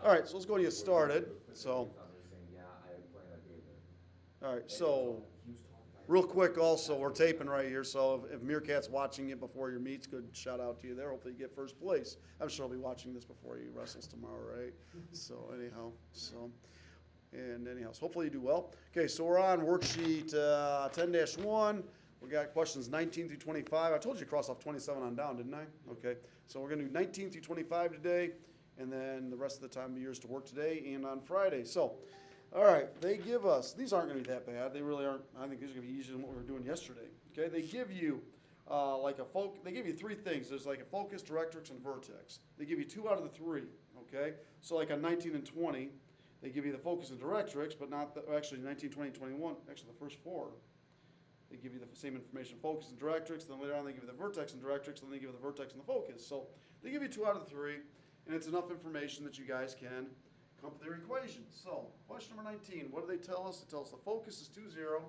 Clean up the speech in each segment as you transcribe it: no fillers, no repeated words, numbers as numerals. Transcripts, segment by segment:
All right, so let's go get started. So, all right, so real quick also, we're taping right here, so if Meerkat's watching it before your meets, good shout out to you there. Hopefully you get first place. I'm sure he'll be watching this before he wrestles tomorrow, right? So anyhow, so hopefully you do well. Okay, so we're on worksheet 10-1. We got questions 19 through 25. I told you to cross off 27 on down, didn't I? Okay, so we're going to do 19 through 25 today, and then the rest of the time of yours to work today and on Friday. So, all right, they give us, these aren't going to be that bad. They really aren't. I think these are going to be easier than what we were doing yesterday. Okay, they give you they give you three things. There's like a focus, directrix, and vertex. They give you 2 out of the 3. Okay, so like on 19 and 20, they give you the focus and directrix, but not actually 19, 20, and 21. Actually, the first 4. They give you the same information, focus and directrix, then later on they give you the vertex and directrix, then they give you the vertex and the focus. So they give you 2 out of the 3, and it's enough information that you guys can come up with their equations. So question number 19, what do they tell us? They tell us the focus is 2, 0,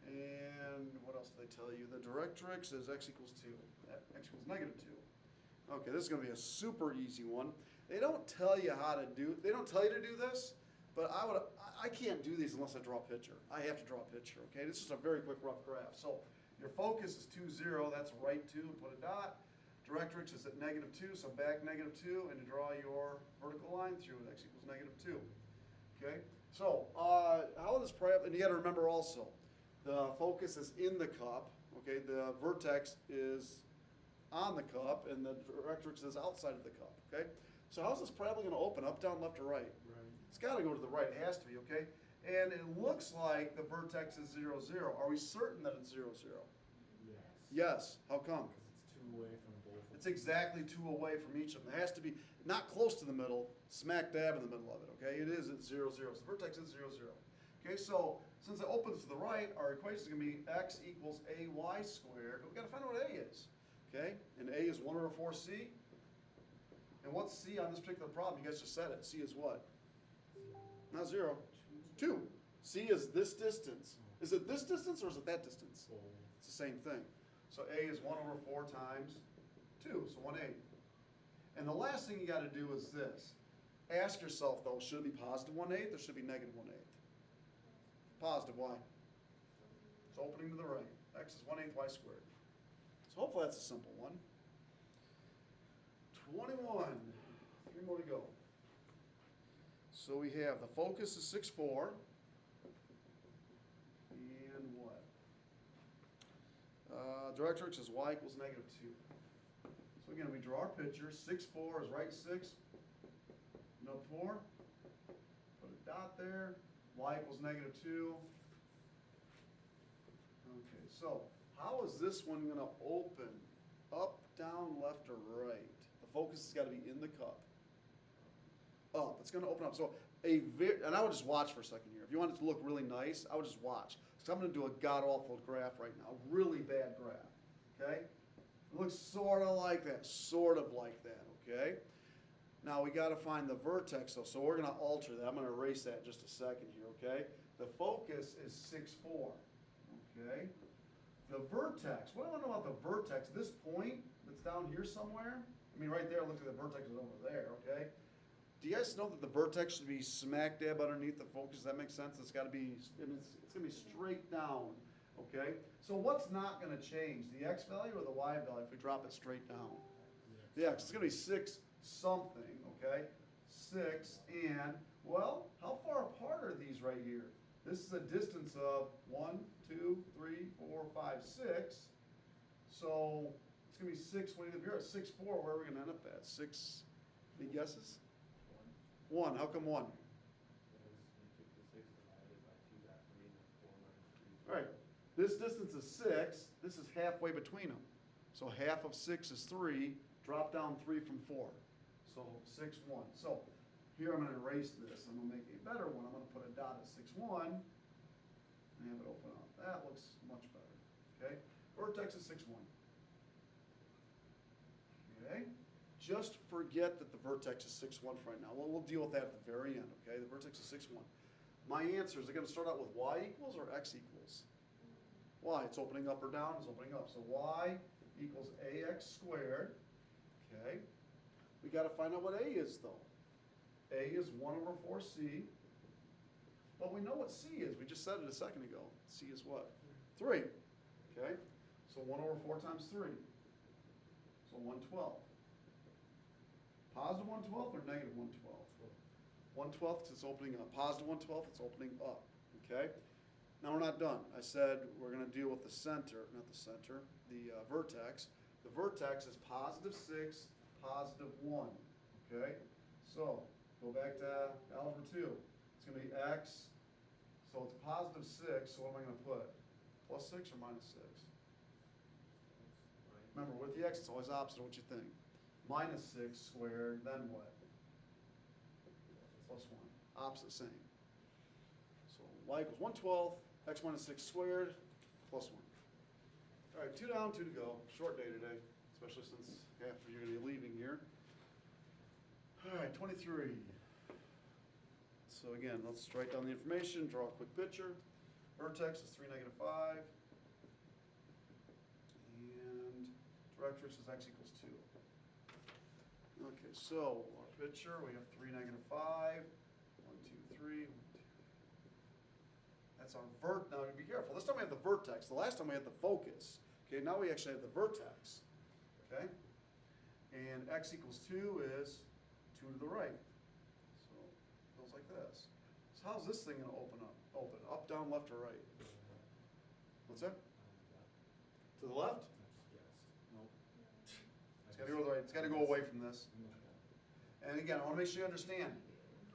and what else do they tell you? The directrix is x equals 2, x equals negative 2. Okay, this is going to be a super easy one. They don't tell you they don't tell you to do this, but I can't do these unless I draw a picture. I have to draw a picture, okay? This is a very quick rough graph. So your focus is 2, 0, that's right 2, put a dot. Directrix is at negative 2, so back negative 2, and to draw your vertical line through it, x equals negative 2. Okay, so how this prep, and you got to remember also, the focus is in the cup, okay? The vertex is on the cup, and the directrix is outside of the cup, okay? So how's this parabola going to open, up, down, left, or right? Right. It's got to go to the right. It has to be, okay? And it looks like the vertex is 0, 0. Are we certain that it's 0, 0? Yes. Yes. How come? Because it's 2 away from both of them. It's exactly 2 away from each of them. It has to be not close to the middle, smack dab in the middle of it, okay? It is at 0, 0. So the vertex is 0, 0. Okay, so since it opens to the right, our equation is going to be x equals ay squared. But we've got to find out what a is, okay? And a is 1 over 4c. And what's c on this particular problem? You guys just said it. C is what? Not 0. 2. C is this distance. Is it this distance or is it that distance? Both. It's the same thing. So a is 1 over 4 times 2, so 1/8. And the last thing you got to do is this. Ask yourself, though, should it be positive 1/8 or should it be negative 1/8? Positive, why? It's opening to the right. X is 1/8 y squared. So hopefully that's a simple one. 21. 3 more to go. So we have the focus is 6, 4. And what? Directrix is y equals negative 2. So again, we draw our picture. 6, 4 is right 6. No 4. Put a dot there. Y equals negative 2. Okay, so how is this one going to open? Up, down, left, or right? The focus has got to be in the cup. Up. It's going to open up. So and I would just watch for a second here. If you want it to look really nice, I would just watch. So I'm going to do a god-awful graph right now. A really bad graph. Okay? It looks sort of like that. Sort of like that. Okay? Now we got to find the vertex though. So we're going to alter that. I'm going to erase that in just a second here. Okay? The focus is 6, 4. Okay? The vertex, what do I know about the vertex? This point that's down here somewhere, I mean right there, it looks like the vertex is over there, okay? Do you guys know that the vertex should be smack dab underneath the focus? Does that make sense? It's got to be, it's going to be straight down, okay? So what's not going to change, the x value or the y value if we drop it straight down? The x, it's going to be 6 something, okay? 6 and, well, how far apart are these right here? This is a distance of 1, 2, 3, 4, 5, 6. So it's going to be 6. If you're at 6, 4, where are we going to end up at? 6, any guesses? 1. How come 1? Because you took the 6 divided by 2 back 3, and 4 minus 3. All right. This distance is 6. This is halfway between them. So half of 6 is 3. Drop down 3 from 4. So 6, 1. So here I'm going to erase this. I'm going to make a better one. I'm going to put a dot at 6, 1 and have it open up. That looks much better. Okay? Vertex is 6, 1. Okay? Just forget that the vertex is 6, 1 for right now. We'll deal with that at the very end. Okay? The vertex is 6, 1. My answer is going to start out with y equals or x equals? Y. It's opening up or down. It's opening up. So y equals ax squared. Okay? We got to find out what a is, though. A is 1/4C. But we know what C is. We just said it a second ago. C is what? 3. Okay? So 1/4 times 3. So 1/12. Positive 1/12 or negative 1/12? 1/12 is opening up. Positive 1/12, it's opening up. Okay? Now we're not done. I said we're going to deal with the center, not the center, the vertex. The vertex is positive 6, positive 1. Okay? So go back to algebra 2. It's going to be x. So it's positive 6. So what am I going to put? Plus 6 or minus 6? Remember, with the x, it's always opposite of what you think. Minus 6 squared, then what? Plus 1. Opposite, same. So y equals 1/12, x minus 6 squared, plus 1. All right, 2 down, 2 to go. Short day today, especially since half of you are going to be leaving here. All right, 23. So again, let's write down the information, draw a quick picture. Vertex is 3, -5. And directrix is x equals 2. Okay, so our picture, we have 3, -5. 1, 2, 3. 1, 2. That's our now be careful. This time we have the vertex. The last time we had the focus. Okay, now we actually have the vertex. Okay? And x equals 2 is 2 to the right. So it goes like this. So how's this thing going to open up? Open. Up, down, left, or right? What's that? To the left? It's got to go to the right. It's got to go away from this. And again, I want to make sure you understand.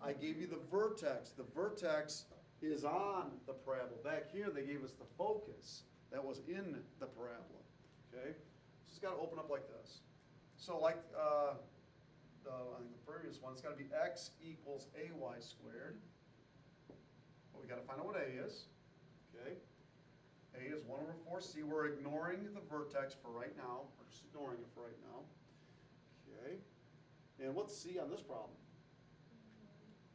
I gave you the vertex. The vertex is on the parabola. Back here, they gave us the focus that was in the parabola. Okay? So it's got to open up like this. So like I think the previous one, it's got to be x equals ay squared. Well, we got to find out what a is. Okay? A is 1/4C. We're ignoring the vertex for right now. We're just ignoring it for right now. Okay. And what's C on this problem?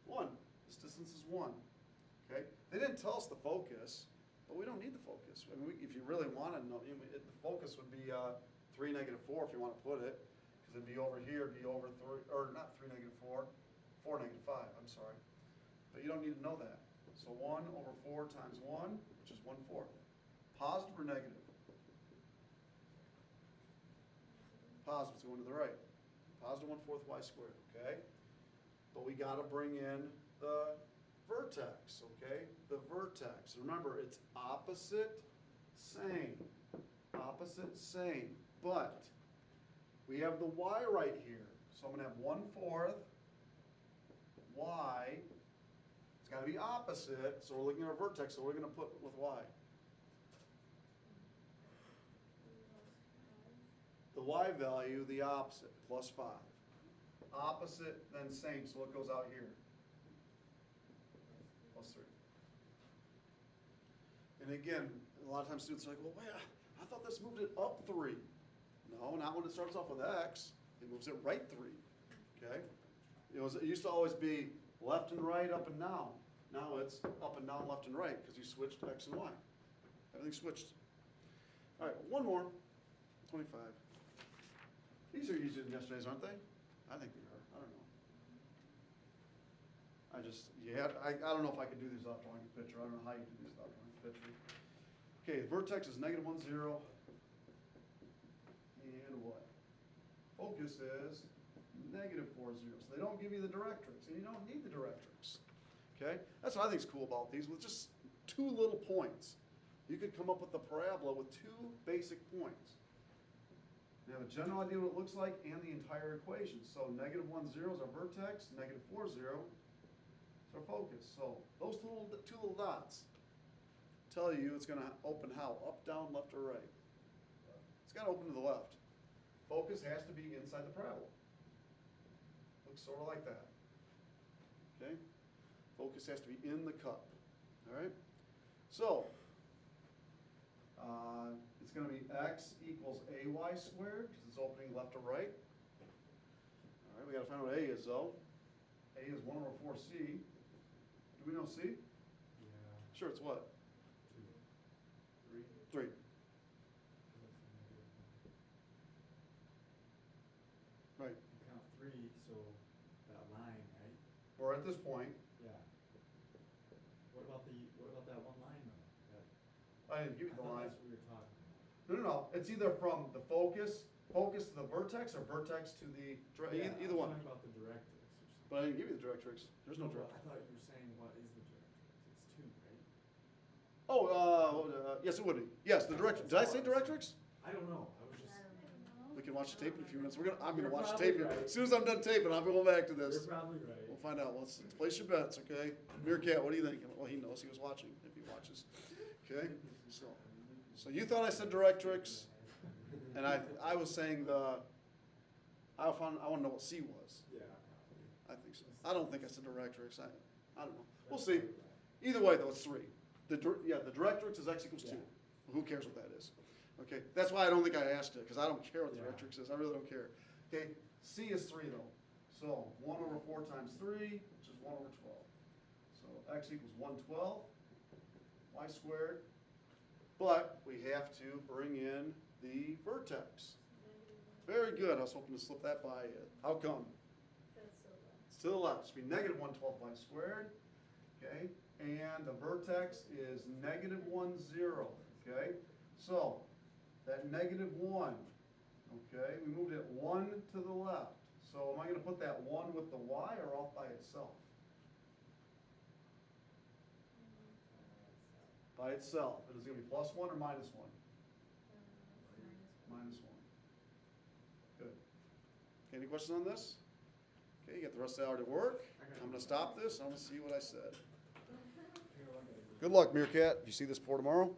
1. This distance is 1. Okay. They didn't tell us the focus, but we don't need the focus. I mean, if you really wanted to know, the focus would be 3, -4 if you want to put it, because it'd be over here, it'd be over 3, or not 3, -4, 4, -5. I'm sorry. But you don't need to know that. So 1/4 times 1, which is 1/4. Positive or negative? Positive's going to the right. Positive 1/4 y squared, okay? But we got to bring in the vertex, okay? The vertex. Remember, it's opposite, same. Opposite, same. But we have the y right here. So I'm going to have 1/4 y. It's got to be opposite, so we're looking at our vertex, so we're going to put with y. The y value, the opposite, plus 5. Opposite, then same, so it goes out here. Plus 3. And again, a lot of times students are like, well, wait, I thought this moved it up 3. No, not when it starts off with x. It moves it right 3. Okay? It used to always be left and right, up and down. Now it's up and down, left and right, because you switched x and y. Everything switched. All right, one more. 25. These are easier than yesterday's, aren't they? I think they are. I don't know. I don't know if I could do these without drawing a picture. I don't know how you do these without drawing a picture. Okay, vertex is -1, 0. And what? Focus is -4, 0. So they don't give you the directrix, and you don't need the directrix. Okay? That's what I think is cool about these. With just 2 little points, you could come up with a parabola with 2 basic points. You have a general idea what it looks like and the entire equation. So -1, 0 is our vertex, -4, 0 is our focus. So those 2 little dots tell you it's going to open how? Up, down, left, or right? It's got to open to the left. Focus has to be inside the parabola. Looks sort of like that. Okay? Focus has to be in the cup. All right? So, it's going to be x equals ay squared, because it's opening left to right. All right, we got to find out what a is, though. A is 1/4C. Do we know C? Yeah. Sure, it's what? 2. 3. Right. You count 3, so that line, right? we're at this point. Yeah. What about that one line though? I didn't give you I the thought line. that's what we were talking about. No, it's either from the focus to the vertex, or vertex to the, Yeah, either I was one. talking about the directrix or something. But I didn't give you the directrix. There's no Well, directrix. I thought you were saying what is the directrix? It's two, right? Oh, yes, it would be. Yes, the directrix. Did I say directrix? I don't know, I was just. We can watch the tape in a few minutes. I'm gonna You're watch the probably tape. right. As soon as I'm done taping, I'll go back to You're this. probably right. We'll find out. Let's place your bets, okay? Meerkat, what do you think? Well, he knows. He was watching, if he watches. Okay? So you thought I said directrix, and I was saying I want to know what C was. Yeah, I think so. I don't think I said directrix. I don't know. We'll see. Either way, though, it's 3. The directrix is x equals 2. Yeah. Who cares what that is? Okay, that's why I don't think I asked it, because I don't care what the Yeah. directrix is. I really don't care. Okay, C is 3 though. So 1 over 4 times 3, which is 1 over 12. So x equals 112, y squared. But we have to bring in the vertex. Very good. I was hoping to slip that by you. How come? It's to the left. It's be negative 112 y squared. Okay, and the vertex is negative 1, 0. Okay, so that negative 1. Okay, we moved it 1 to the left. So am I going to put that 1 with the y or off by itself? By itself. It is going to be plus 1 or minus 1? Minus 1. Good. Okay, any questions on this? Okay, you got the rest of the hour to work. I'm going to stop this. I'm going to see what I said. Good luck, Meerkat. If you see this before tomorrow.